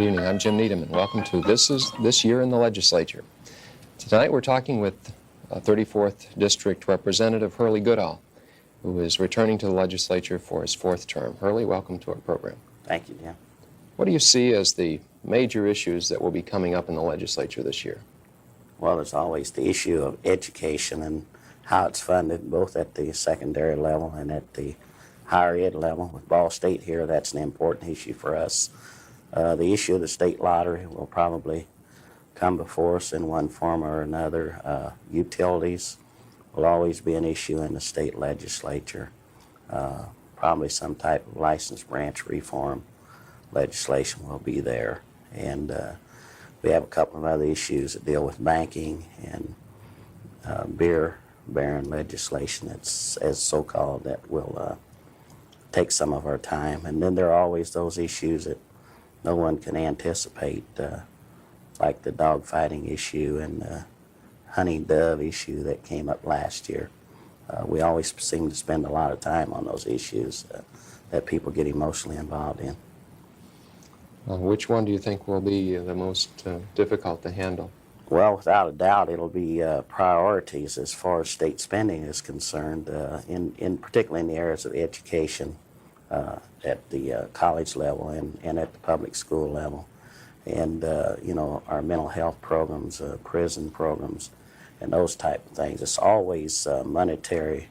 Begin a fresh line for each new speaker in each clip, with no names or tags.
evening. I'm Jim Needham, and welcome to This Year in the Legislature. Tonight we're talking with 34th District Representative Hurley Goodall, who is returning to the legislature for his fourth term. Hurley, welcome to our program.
Thank you, Jim.
What do you see as the major issues that will be coming up in the legislature this year?
Well, there's always the issue of education and how it's funded, both at the secondary level and at the higher ed level. With Ball State here, that's an important issue for us. The issue of the state lottery will probably come before us in one form or another. Utilities will always be an issue in the state legislature. Probably some type of licensed branch reform legislation will be there. And we have a couple of other issues that deal with banking and beer baron legislation that's as so-called that will take some of our time. And then there are always those issues that no one can anticipate, like the dogfighting issue and the hunting dove issue that came up last year. We always seem to spend a lot of time on those issues that people get emotionally involved in.
Which one do you think will be the most difficult to handle?
Well, without a doubt, it'll be priorities as far as state spending is concerned, particularly in the areas of education at the college level and at the public school level. And, our mental health programs, prison programs, and those type of things. It's always monetary,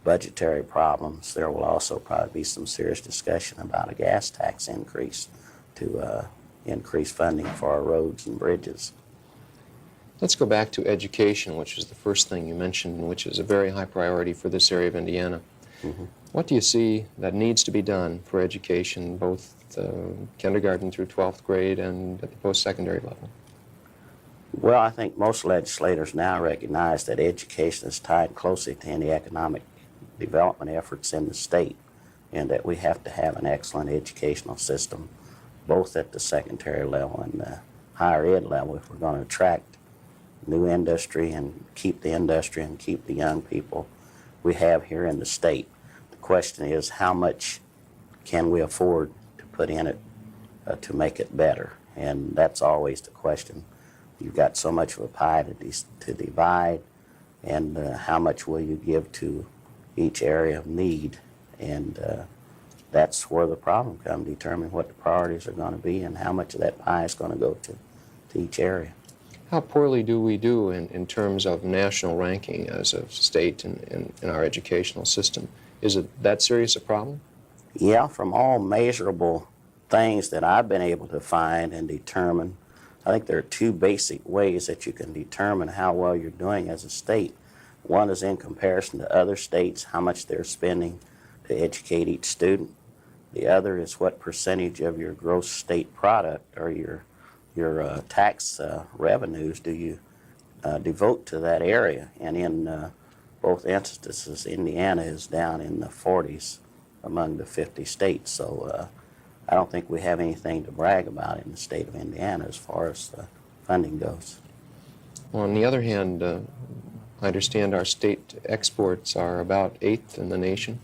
budgetary problems. There will also probably be some serious discussion about a gas tax increase to increase funding for our roads and bridges.
Let's go back to education, which is the first thing you mentioned, which is a very high priority for this area of Indiana. Mm-hmm. What do you see that needs to be done for education, both kindergarten through 12th grade and at the post-secondary level?
Well, I think most legislators now recognize that education is tied closely to any economic development efforts in the state, and that we have to have an excellent educational system, both at the secondary level and the higher ed level, if we're going to attract new industry and keep the industry and keep the young people we have here in the state. The question is, how much can we afford to put in it to make it better? And that's always the question. You've got so much of a pie to divide, and how much will you give to each area of need? And that's where the problem comes, determining what the priorities are going to be and how much of that pie is going to go to each area.
How poorly do we do in terms of national ranking as a state in our educational system? Is it that serious a problem?
Yeah, from all measurable things that I've been able to find and determine, I think there are two basic ways that you can determine how well you're doing as a state. One is in comparison to other states, how much they're spending to educate each student. The other is what percentage of your gross state product or your tax revenues do you devote to that area. And in both instances, Indiana is down in the 40s among the 50 states. So I don't think we have anything to brag about in the state of Indiana as far as funding goes.
Well, on the other hand, I understand our state exports are about 8th in the nation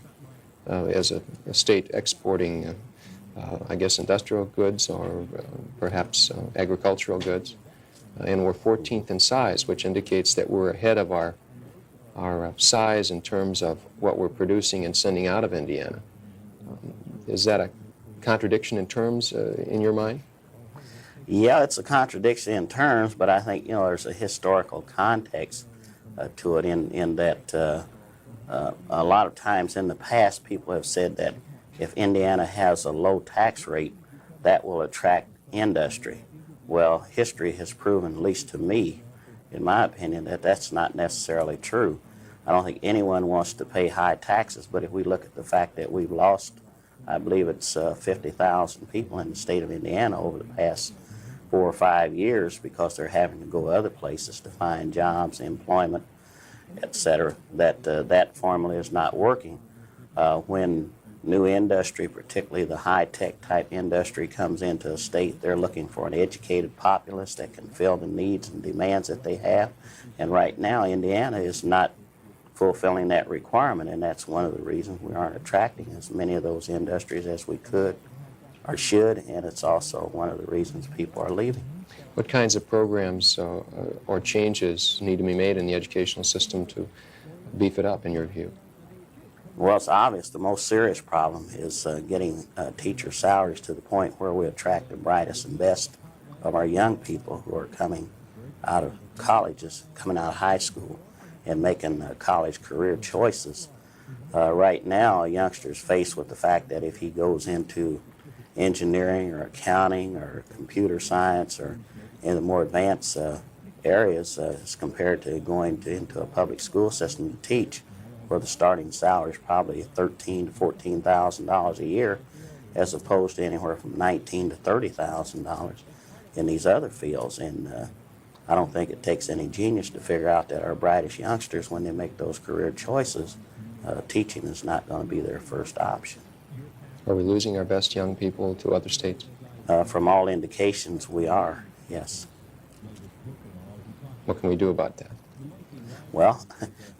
as a state exporting I guess industrial goods or perhaps agricultural goods. And we're 14th in size, which indicates that we're ahead of our size in terms of what we're producing and sending out of Indiana. Is that a contradiction in terms in your mind?
Yeah, it's a contradiction in terms, but I think, there's a historical context to it in that a lot of times in the past people have said that if Indiana has a low tax rate, that will attract industry. Well, history has proven, at least to me, in my opinion, that that's not necessarily true. I don't think anyone wants to pay high taxes, but if we look at the fact that we've lost, I believe it's 50,000 people in the state of Indiana over the past 4 or 5 years because they're having to go other places to find jobs, employment, etc., that formula is not working. When new industry, particularly the high-tech type industry, comes into a state, they're looking for an educated populace that can fill the needs and demands that they have. And right now, Indiana is not fulfilling that requirement, and that's one of the reasons we aren't attracting as many of those industries as we could or should, and it's also one of the reasons people are leaving.
What kinds of programs or changes need to be made in the educational system to beef it up, in your view?
Well, it's obvious the most serious problem is getting teacher salaries to the point where we attract the brightest and best of our young people who are coming out of colleges, coming out of high school, and making college career choices. Right now, a youngster is faced with the fact that if he goes into engineering or accounting or computer science or in the more advanced areas as compared to going into a public school system to teach, where the starting salary is probably $13,000 to $14,000 a year, as opposed to anywhere from $19,000 to $30,000 in these other fields. And I don't think it takes any genius to figure out that our brightest youngsters, when they make those career choices, teaching is not going to be their first option.
Are we losing our best young people to other states?
From all indications, we are, yes.
What can we do about that?
Well,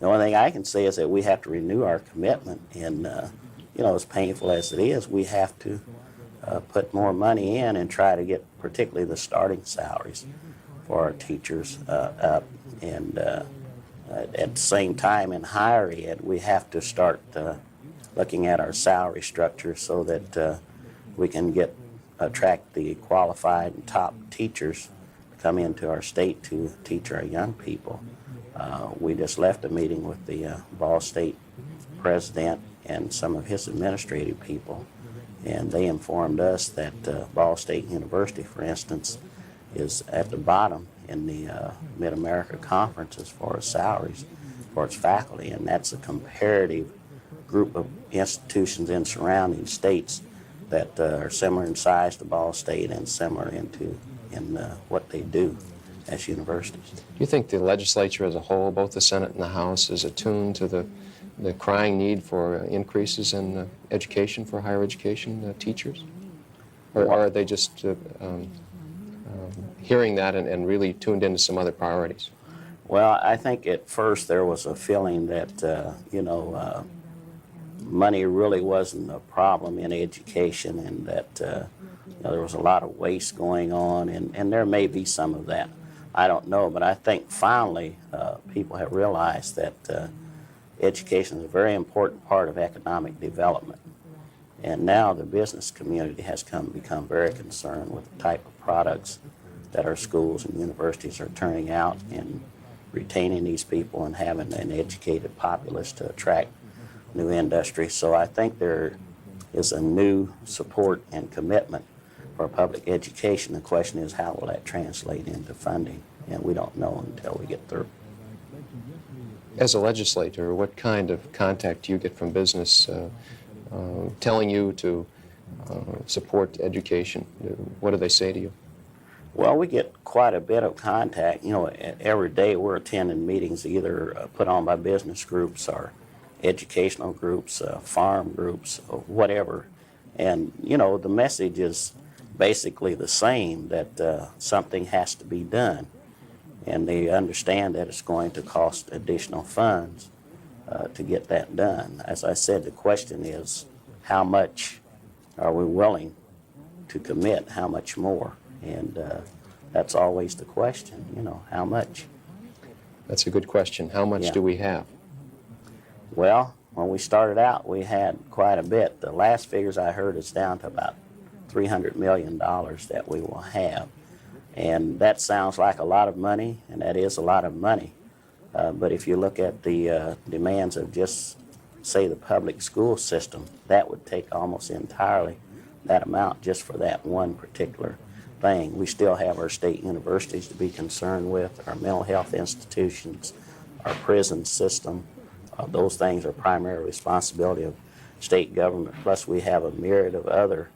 the only thing I can say is that we have to renew our commitment, and as painful as it is, we have to put more money in and try to get particularly the starting salaries for our teachers up. And at the same time, in higher ed, we have to start looking at our salary structure so that we can attract the qualified and top teachers to come into our state to teach our young people. We just left a meeting with the Ball State president and some of his administrative people, and they informed us that Ball State University, for instance, is at the bottom in the Mid-America Conference as far as salaries for its faculty, and that's a comparative group of institutions in surrounding states that are similar in size to Ball State and similar in what they do as universities.
Do you think the legislature as a whole, both the Senate and the House, is attuned to the crying need for increases in education for higher education teachers? Or are they just hearing that and really tuned into some other priorities?
Well, I think at first there was a feeling that, money really wasn't a problem in education, and that there was a lot of waste going on, and there may be some of that. I don't know, but I think finally people have realized that education is a very important part of economic development. And now the business community has become very concerned with the type of products that our schools and universities are turning out, and retaining these people and having an educated populace to attract new industry. So I think there is a new support and commitment for public education. The question is, how will that translate into funding? And we don't know until we get through.
As a legislator, what kind of contact do you get from business telling you to support education? What do they say to you?
Well, we get quite a bit of contact. Every day we're attending meetings either put on by business groups or educational groups, farm groups, or whatever. And, the message is basically the same, that something has to be done. And they understand that it's going to cost additional funds to get that done. As I said, the question is, how much are we willing to commit? How much more? And that's always the question, how much?
That's a good question. How much do we have?
Well, when we started out, we had quite a bit. The last figures I heard is down to about $300 million that we will have. And that sounds like a lot of money, and that is a lot of money. But if you look at the demands of just, say, the public school system, that would take almost entirely that amount just for that one particular thing. We still have our state universities to be concerned with, our mental health institutions, our prison system. Those things are primary responsibility of state government. Plus we have a myriad of other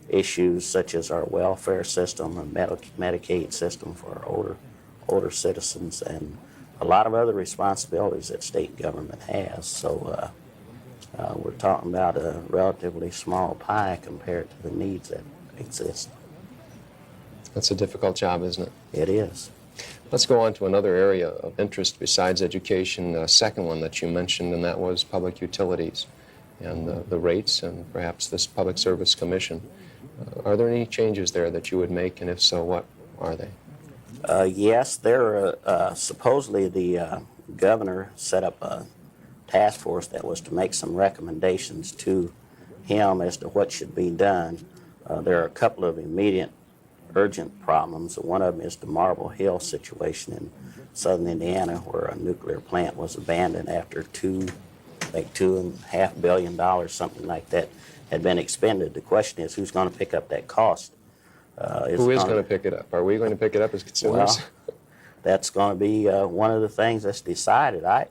issues such as our welfare system, our Medicaid system for our older citizens, and a lot of other responsibilities that state government has. So we're talking about a relatively small pie compared to the needs that exist.
That's a difficult job, isn't it?
It is.
Let's go on to another area of interest besides education, a second one that you mentioned, and that was public utilities and the rates and perhaps this Public Service Commission. Are there any changes there that you would make, and if so, what are they?
Yes, there. Supposedly, the governor set up a task force that was to make some recommendations to him as to what should be done. There are a couple of immediate, urgent problems. One of them is the Marble Hill situation in southern Indiana, where a nuclear plant was abandoned after $2.5 billion, something like that, had been expended. The question is, who's going to pick up that cost?
Who is going to pick it up? Are we going to pick it up as consumers?
Well, that's going to be one of the things that's decided. I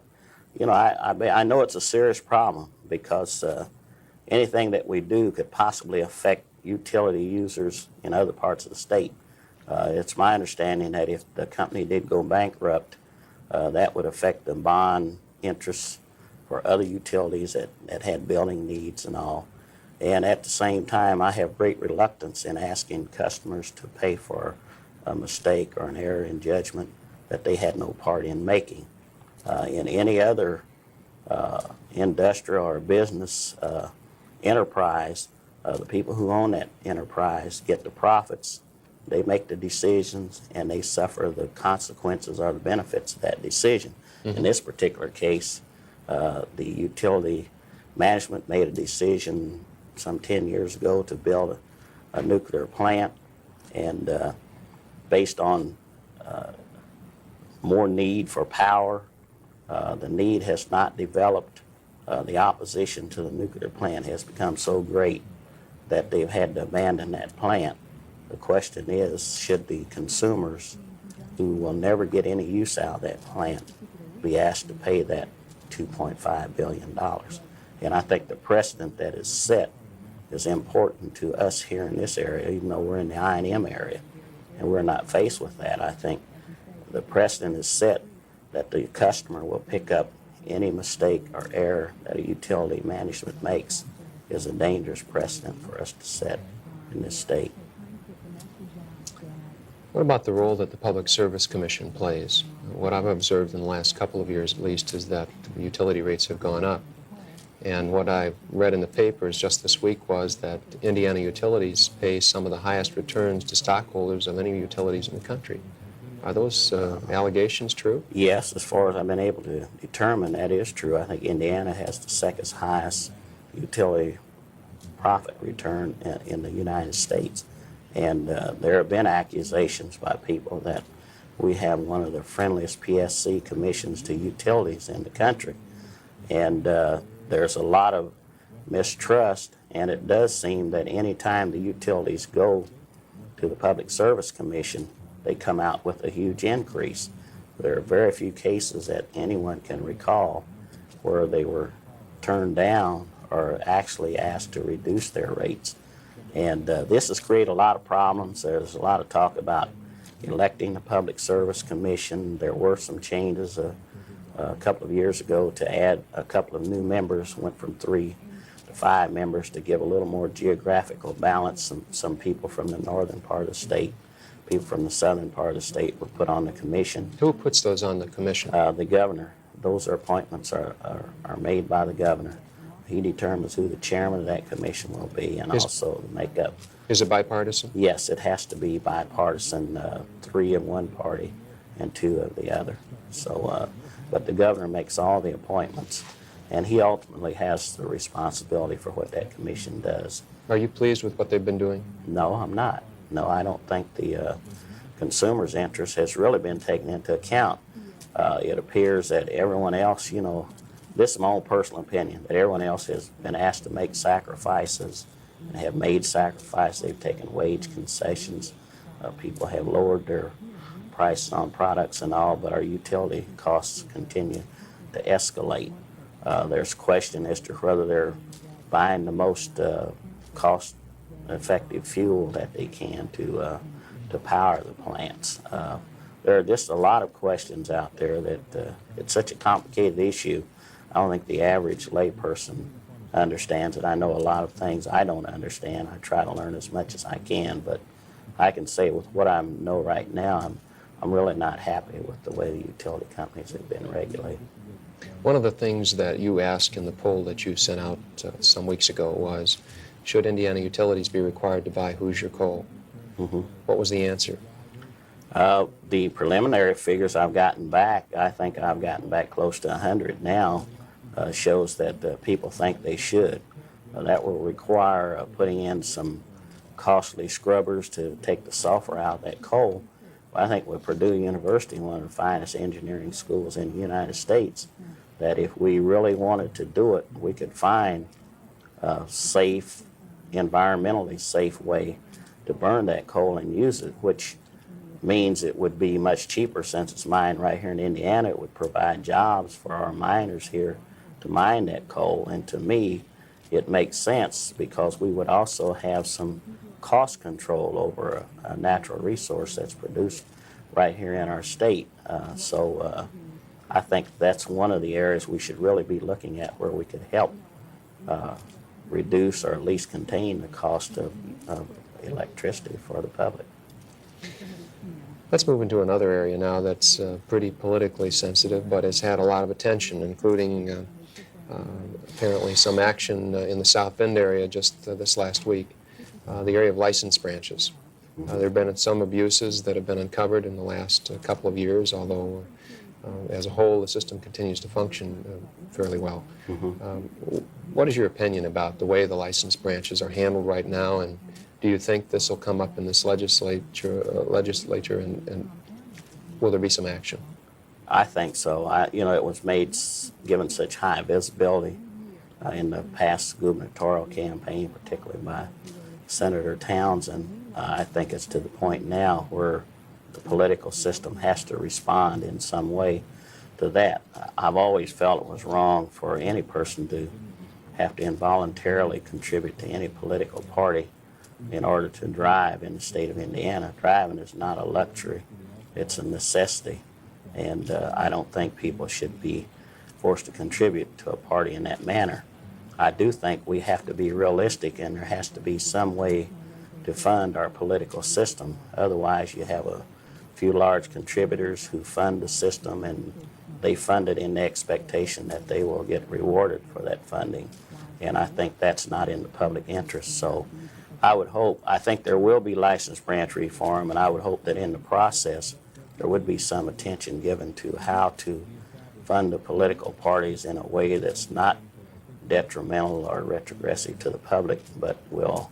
know it's a serious problem because anything that we do could possibly affect utility users in other parts of the state. It's my understanding that if the company did go bankrupt, that would affect the bond interests for other utilities that had building needs and all. And at the same time, I have great reluctance in asking customers to pay for a mistake or an error in judgment that they had no part in making. In any other industrial or business enterprise, the people who own that enterprise get the profits, they make the decisions, and they suffer the consequences or the benefits of that decision. In this particular case, the utility management made a decision some 10 years ago to build a nuclear plant, and based on more need for power, the need has not developed. The opposition to the nuclear plant has become so great that they've had to abandon that plant. The question is, should the consumers who will never get any use out of that plant be asked to pay that $2.5 billion? And I think the precedent that is set is important to us here in this area, even though we're in the I&M area, and we're not faced with that. I think the precedent is set that the customer will pick up any mistake or error that a utility management makes is a dangerous precedent for us to set in this state.
What about the role that the Public Service Commission plays? What I've observed in the last couple of years, at least, is that utility rates have gone up. And what I read in the papers just this week was that Indiana utilities pay some of the highest returns to stockholders of any utilities in the country. Are those allegations true?
Yes, as far as I've been able to determine, that is true. I think Indiana has the second highest utility profit return in the United States. And there have been accusations by people that we have one of the friendliest PSC commissions to utilities in the country. And there's a lot of mistrust, and it does seem that any time the utilities go to the Public Service Commission, they come out with a huge increase. There are very few cases that anyone can recall where they were turned down or actually asked to reduce their rates. And this has created a lot of problems. There's a lot of talk about electing the Public Service Commission. There were some changes a couple of years ago to add a couple of new members, went from 3 to 5 members to give a little more geographical balance. Some people from the northern part of the state, people from the southern part of the state were put on the commission.
Who puts those on the commission?
The governor. Those appointments are made by the governor. He determines who the chairman of that commission will be, and also the makeup.
Is it bipartisan?
Yes, it has to be bipartisan, 3 of one party and 2 of the other. So, but the governor makes all the appointments, and he ultimately has the responsibility for what that commission does.
Are you pleased with what they've been doing?
No, I'm not. No, I don't think the consumer's interest has really been taken into account. It appears that everyone else, this is my own personal opinion, that everyone else has been asked to make sacrifices and have made sacrifices. They've taken wage concessions. People have lowered their prices on products and all, but our utility costs continue to escalate. There's question as to whether they're buying the most cost-effective fuel that they can to power the plants. There are just a lot of questions out there that it's such a complicated issue. I don't think the average layperson understands it. I know a lot of things I don't understand. I try to learn as much as I can, but I can say with what I know right now, I'm really not happy with the way the utility companies have been regulated.
One of the things that you asked in the poll that you sent out some weeks ago was, should Indiana Utilities be required to buy Hoosier coal? What was the answer?
The preliminary figures I've gotten back, I think I've gotten back close to 100 now, shows that people think they should. That will require putting in some costly scrubbers to take the sulfur out of that coal. But I think with Purdue University, one of the finest engineering schools in the United States, that if we really wanted to do it, we could find a safe, environmentally safe way to burn that coal and use it, which means it would be much cheaper since it's mined right here in Indiana. It would provide jobs for our miners here to mine that coal. And to me, it makes sense because we would also have some cost control over a natural resource that's produced right here in our state. So I think that's one of the areas we should really be looking at where we could help reduce or at least contain the cost of electricity for the public.
Let's move into another area now that's pretty politically sensitive, but has had a lot of attention, including apparently some action in the South Bend area just this last week, the area of license branches. There have been some abuses that have been uncovered in the last couple of years, although as a whole the system continues to function fairly well. What is your opinion about the way the license branches are handled right now, and do you think this will come up in this legislature and will there be some action?
I think so. It was given such high visibility in the past gubernatorial campaign, particularly by Senator Townsend. I think it's to the point now where the political system has to respond in some way to that. I've always felt it was wrong for any person to have to involuntarily contribute to any political party in order to drive in the state of Indiana. Driving is not a luxury, it's a necessity. And I don't think people should be forced to contribute to a party in that manner. I do think we have to be realistic, and there has to be some way to fund our political system. Otherwise, you have a few large contributors who fund the system, and they fund it in the expectation that they will get rewarded for that funding. And I think that's not in the public interest. So I think there will be license branch reform, and I would hope that in the process there would be some attention given to how to fund the political parties in a way that's not detrimental or retrogressive to the public, but will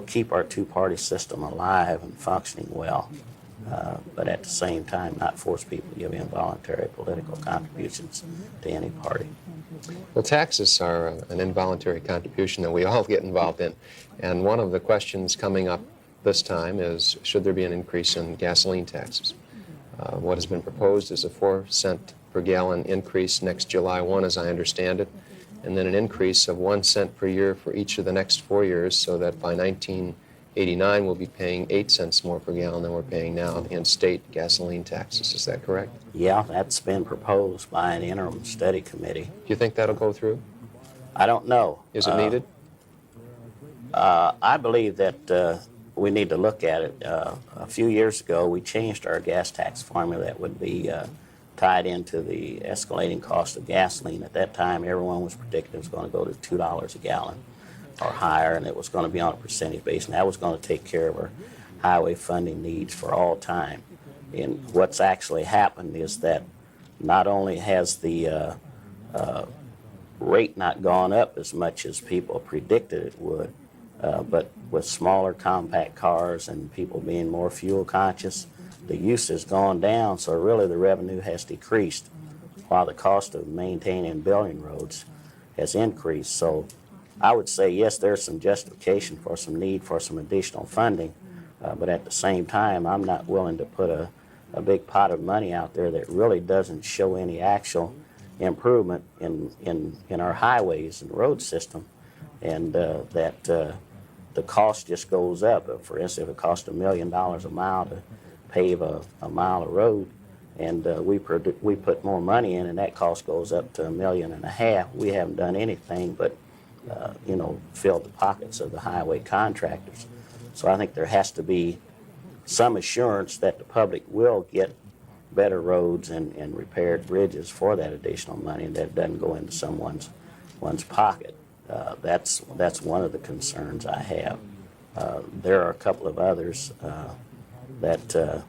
keep our two-party system alive and functioning well, but at the same time not force people to give involuntary political contributions to any party.
Well, taxes are an involuntary contribution that we all get involved in, and one of the questions coming up this time is, should there be an increase in gasoline taxes? What has been proposed is a 4-cent per gallon increase next July 1, as I understand it, and then an increase of 1 cent per year for each of the next 4 years, so that by 1989 we'll be paying 8 cents more per gallon than we're paying now in state gasoline taxes. Is that correct?
Yeah, that's been proposed by an interim study committee.
Do you think that'll go through?
I don't know.
Is it needed?
I believe that we need to look at it. A few years ago, we changed our gas tax formula that would be tied into the escalating cost of gasoline. At that time, everyone was predicting it was going to go to $2 a gallon or higher, and it was going to be on a percentage base, and that was going to take care of our highway funding needs for all time. And what's actually happened is that not only has the rate not gone up as much as people predicted it would, but with smaller compact cars and people being more fuel conscious, the use has gone down, so really the revenue has decreased while the cost of maintaining and building roads has increased. So I would say, yes, there's some justification for some need for some additional funding, but at the same time, I'm not willing to put a big pot of money out there that really doesn't show any actual improvement in our highways and road system, and that the cost just goes up. For instance, if it costs $1 million a mile to pave a mile of road, and we put more money in, and that cost goes up to $1.5 million. We haven't done anything but fill the pockets of the highway contractors. So I think there has to be some assurance that the public will get better roads and repaired bridges for that additional money, and that it doesn't go into one's pocket. That's one of the concerns I have. There are a couple of others that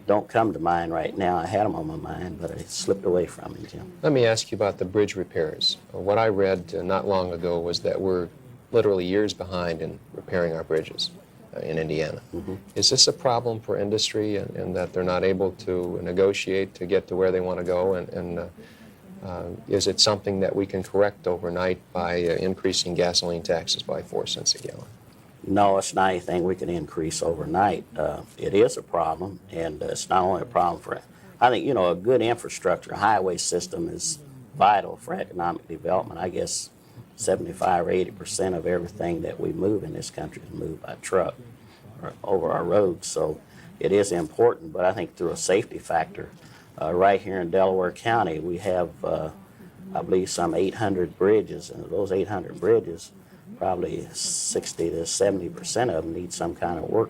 don't come to mind right now. I had them on my mind, but I slipped away from me, Jim.
Let me ask you about the bridge repairs. What I read not long ago was that we're literally years behind in repairing our bridges in Indiana. Is this a problem for industry and that they're not able to negotiate to get to where they want to go? And is it something that we can correct overnight by increasing gasoline taxes by 4 cents a gallon?
No, it's not anything we can increase overnight. It is a problem, and it's not only a problem for, I think, a good infrastructure, a highway system is vital for economic development. I guess 75 or 80% of everything that we move in this country is moved by truck or over our roads, so it is important, but I think through a safety factor, right here in Delaware County, we have, I believe, some 800 bridges, and those 800 bridges, probably 60 to 70% of them need some kind of work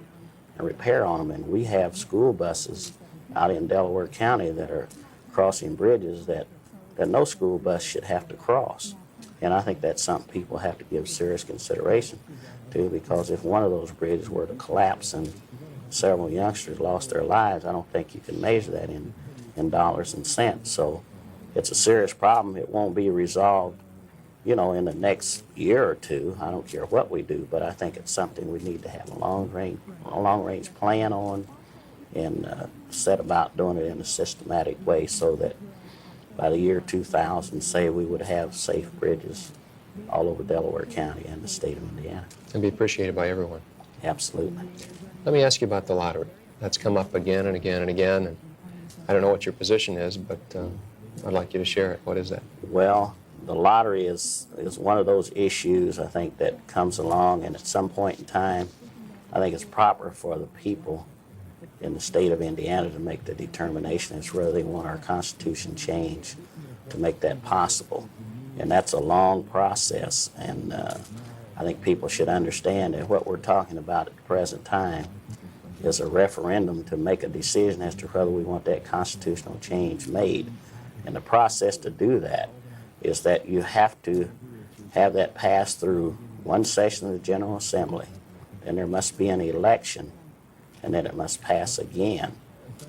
and repair on them. And we have school buses out in Delaware County that are crossing bridges that no school bus should have to cross. And I think that's something people have to give serious consideration to, because if one of those bridges were to collapse and several youngsters lost their lives, I don't think you can measure that in dollars and cents. So it's a serious problem. It won't be resolved in the next year or two. I don't care what we do, but I think it's something we need to have a long-range plan on and set about doing it in a systematic way so that by the year 2000, say, we would have safe bridges all over Delaware County and the state of Indiana.
And be appreciated by everyone.
Absolutely.
Let me ask you about the lottery. That's come up again and again and again, and I don't know what your position is, but I'd like you to share it. What is that?
Well, the lottery is one of those issues, I think, that comes along, and at some point in time, I think it's proper for the people in the state of Indiana to make the determination as to whether they want our Constitution changed to make that possible. And that's a long process, and I think people should understand that what we're talking about at the present time is a referendum to make a decision as to whether we want that constitutional change made. And the process to do that is that you have to have that pass through one session of the General Assembly, and there must be an election, and then it must pass again.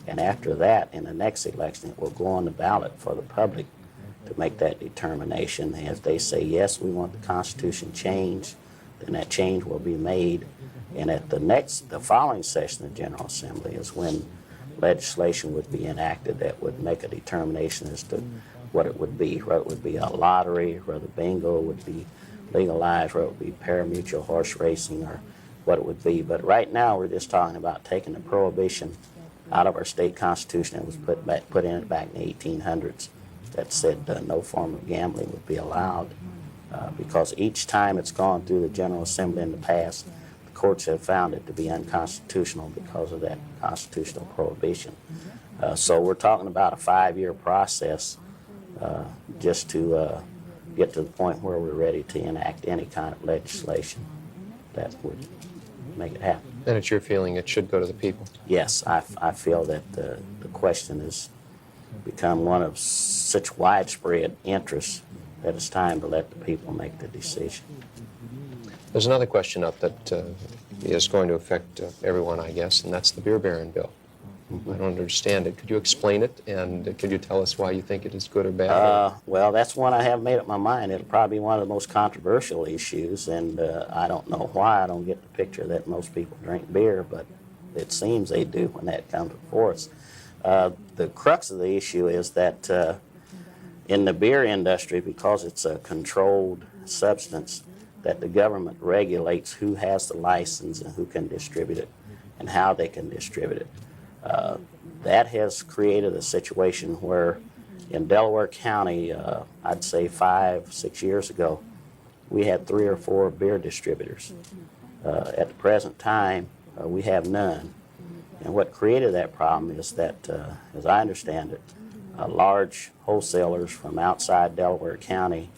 And after that, in the next election, it will go on the ballot for the public to make that determination. And if they say, yes, we want the Constitution changed, then that change will be made. And at the following session of the General Assembly is when legislation would be enacted that would make a determination as to what it would be, whether it would be a lottery, whether bingo would be legalized, whether it would be pari-mutuel horse racing, or what it would be. But right now we're just talking about taking the prohibition out of our state constitution that was put in it back in the 1800s that said no form of gambling would be allowed, because each time it's gone through the General Assembly in the past, the courts have found it to be unconstitutional because of that constitutional prohibition. So we're talking about a 5-year process just to get to the point where we're ready to enact any kind of legislation that would make it happen.
And it's your feeling it should go to the people?
Yes, I feel that the question has become one of such widespread interest that it's time to let the people make the decision.
There's another question up that is going to affect everyone, I guess, and that's the beer baron bill. I don't understand it. Could you explain it, and could you tell us why you think it is good or bad?
Well, that's one I have made up my mind. It'll probably be one of the most controversial issues, and I don't know why. I don't get the picture that most people drink beer, but it seems they do when that comes before us. The crux of the issue is that in the beer industry, because it's a controlled substance, that the government regulates who has the license and who can distribute it and how they can distribute it. That has created a situation where in Delaware County, I'd say 5-6 years ago, we had 3 or 4 beer distributors. At the present time, we have none. And what created that problem is that, as I understand it, large wholesalers from outside Delaware County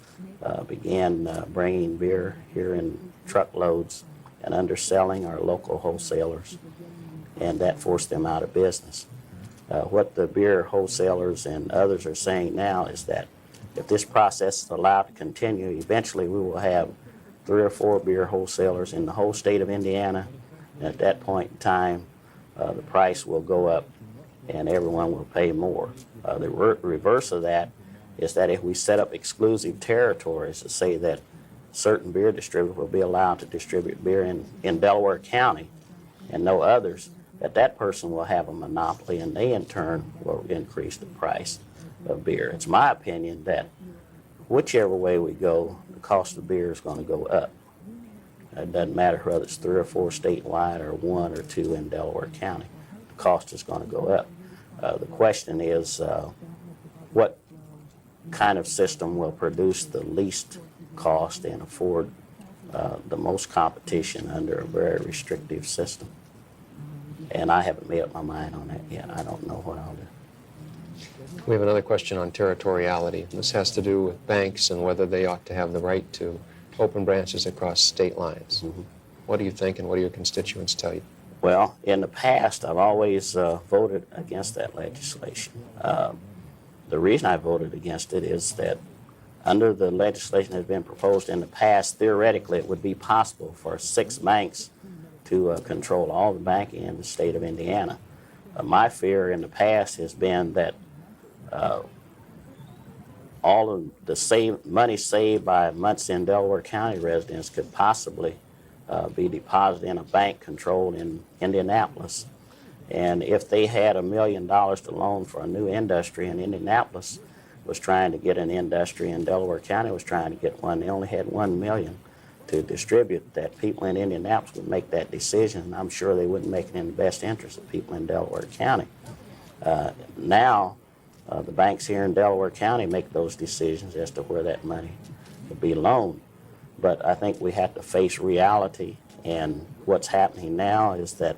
began bringing beer here in truckloads and underselling our local wholesalers, and that forced them out of business. What the beer wholesalers and others are saying now is that if this process is allowed to continue, eventually we will have 3 or 4 beer wholesalers in the whole state of Indiana. And at that point in time, the price will go up and everyone will pay more. The reverse of that is that if we set up exclusive territories to say that certain beer distributors will be allowed to distribute beer in Delaware County and no others, that person will have a monopoly and they in turn will increase the price of beer. It's my opinion that whichever way we go, the cost of beer is going to go up. It doesn't matter whether it's 3 or 4 statewide or 1 or 2 in Delaware County. The cost is going to go up. The question is what kind of system will produce the least cost and afford the most competition under a very restrictive system. And I haven't made up my mind on that yet. I don't know what I'll do.
We have another question on territoriality. This has to do with banks and whether they ought to have the right to open branches across state lines.
Mm-hmm.
What do you think, and what do your constituents tell you?
Well, in the past, I've always voted against that legislation. The reason I voted against it is that under the legislation that has been proposed in the past, theoretically, it would be possible for 6 banks to control all the banking in the state of Indiana. My fear in the past has been that all of the money saved by Muncie and Delaware County residents could possibly be deposited in a bank controlled in Indianapolis. And if they had $1 million to loan for a new industry, and Indianapolis was trying to get an industry and Delaware County was trying to get one, they only had $1 million to distribute, that people in Indianapolis would make that decision, and I'm sure they wouldn't make it in the best interest of people in Delaware County. Now, the banks here in Delaware County make those decisions as to where that money will be loaned. But I think we have to face reality, and what's happening now is that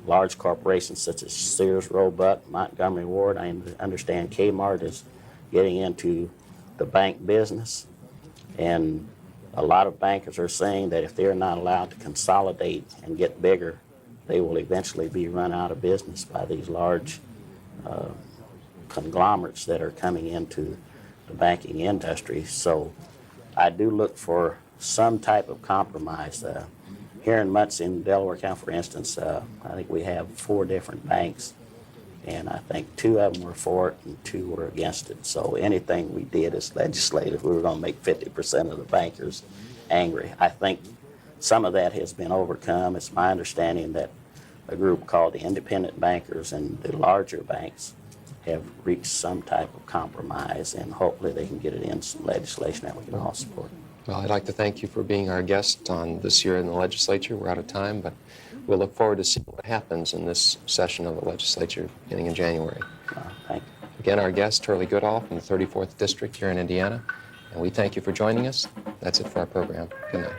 large corporations such as Sears, Roebuck, Montgomery Ward, I understand Kmart is getting into the bank business, and a lot of bankers are saying that if they're not allowed to consolidate and get bigger, they will eventually be run out of business by these large conglomerates that are coming into the banking industry. So I do look for some type of compromise. Here in Muncie, in Delaware County, for instance, I think we have 4 different banks, and I think 2 of them were for it and 2 were against it. So anything we did as legislative, we were going to make 50% of the bankers angry. I think some of that has been overcome. It's my understanding that a group called the independent bankers and the larger banks have reached some type of compromise, and hopefully they can get it in some legislation that we can all support.
Well, I'd like to thank you for being our guest on this year in the legislature. We're out of time, but we'll look forward to seeing what happens in this session of the legislature beginning in January.
Thank you.
Again, our guest, Turley Goodall from the 34th District here in Indiana, and we thank you for joining us. That's it for our program. Good night.